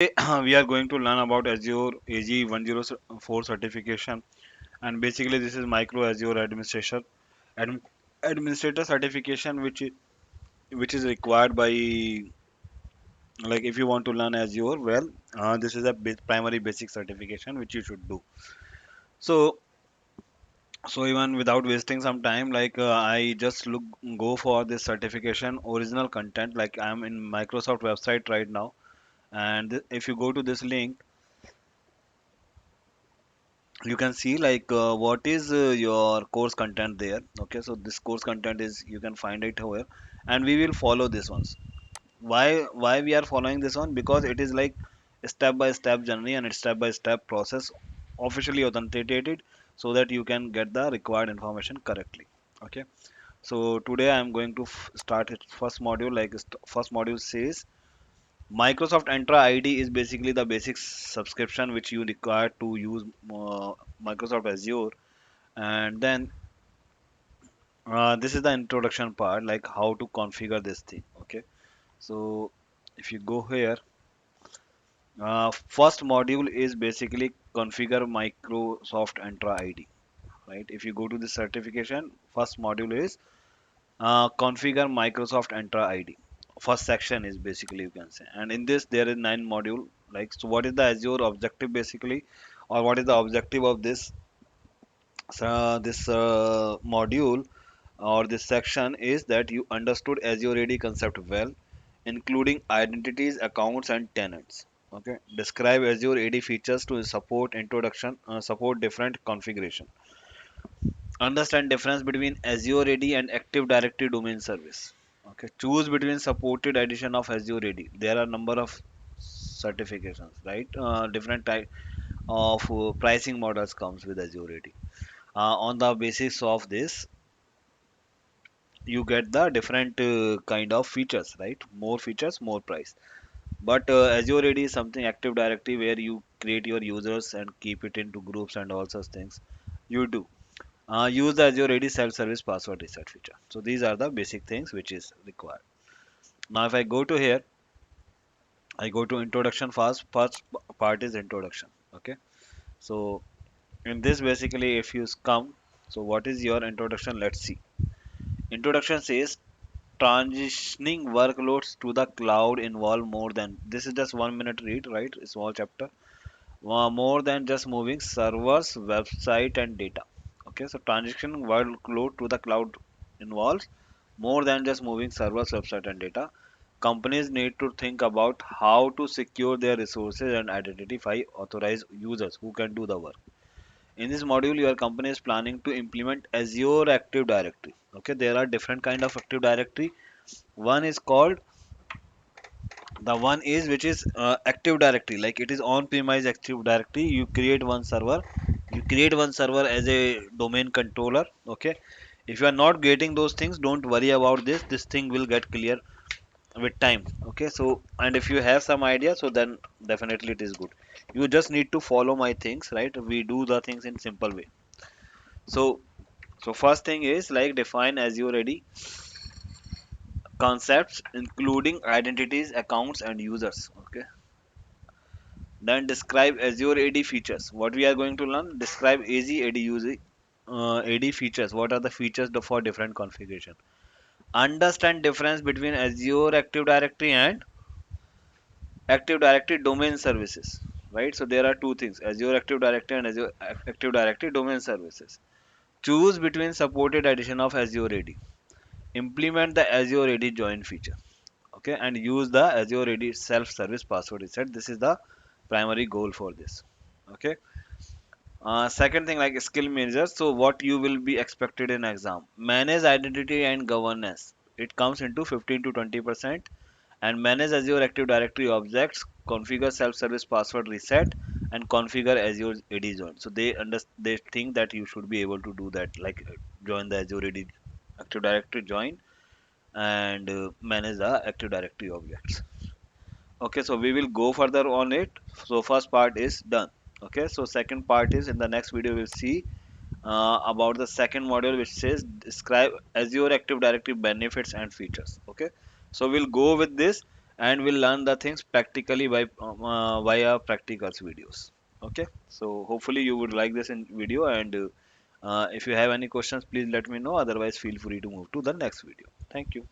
We are going to learn about Azure AG104 certification, and basically this is micro Azure adm, administrator certification, which is required by, like, if you want to learn Azure well, this is a primary basic certification which you should do. So even without wasting some time, I just go for this certification original content. Like, I am in Microsoft website right now, and if you go to this link, you can see what is your course content there. Okay, so this course content is, you can find it here, and we will follow this ones. Why we are following this one? Because it is like a step by step journey and a step by step process, officially authenticated, so that you can get the required information correctly. Okay, so today I am going to start its first module. First module says Microsoft Entra ID is basically the basic subscription which you require to use Microsoft Azure. And then this is the introduction part, like how to configure this thing. Okay, so if you go here, first module is basically configure Microsoft Entra ID. Right? If you go to the certification, first module is configure Microsoft Entra ID. First section is basically, you can say, and in this there is 9 module. Like, so what is the Azure objective basically, or what is the objective of this module or this section is that you understood Azure AD concept well, including identities, accounts, and tenants. Okay, describe Azure AD features to support different configuration. Understand difference between Azure AD and Active Directory domain service. Okay, choose between supported edition of Azure AD. There are number of certifications, right? Different type of pricing models comes with Azure AD. On the basis of this, you get the different kind of features, right? More features, more price. But Azure AD is something Active Directory where you create your users and keep it into groups and all such things. You do. Use the Azure AD self-service password reset feature. So these are the basic things which is required. Now if I go to here, I go to introduction first. First part is introduction. Okay. So in this basically, if you come, so what is your introduction? Let's see. Introduction says transitioning workloads to the cloud involve more than, this is just 1 minute read, right? A small chapter. More than just moving servers, website, and data. Okay, so transitioning workload to the cloud involves more than just moving servers, website, and data. Companies need to think about how to secure their resources and identify authorized users who can do the work. In this module, your company is planning to implement Azure Active Directory. Okay, there are different kind of Active Directory. One is called, the one is which is Active Directory, like it is on premise Active Directory. You create one server as a domain controller. Okay, if you are not getting those things, don't worry about this thing will get clear with time. Okay, so and if you have some idea, so then definitely it is good. You just need to follow my things, right? We do the things in simple way. So first thing is like define Azure AD concepts including identities, accounts, and users. Okay, then describe Azure AD features. What we are going to learn? Describe AD features. What are the features for different configuration? Understand difference between Azure Active Directory and Active Directory domain services. Right. So there are two things: Azure Active Directory and Azure Active Directory domain services. Choose between supported edition of Azure AD. Implement the Azure AD join feature. Okay, and use the Azure AD self-service password reset. This is the primary goal for this. Okay. Second thing, like skill managers. So what you will be expected in exam? Manage identity and governance. It comes into 15 to 20%. And manage Azure Active Directory objects. Configure self-service password reset and configure Azure AD join. So they think that you should be able to do that, like join the Azure AD Active Directory join and manage the Active Directory objects. Okay, so we will go further on it. So first part is done. Okay, so second part is, in the next video we'll see about the second module which says describe Azure Active Directory benefits and features. Okay, so we'll go with this, and we'll learn the things practically by via practicals videos. Okay, so hopefully you would like this in video, and if you have any questions, please let me know. Otherwise, feel free to move to the next video. Thank you.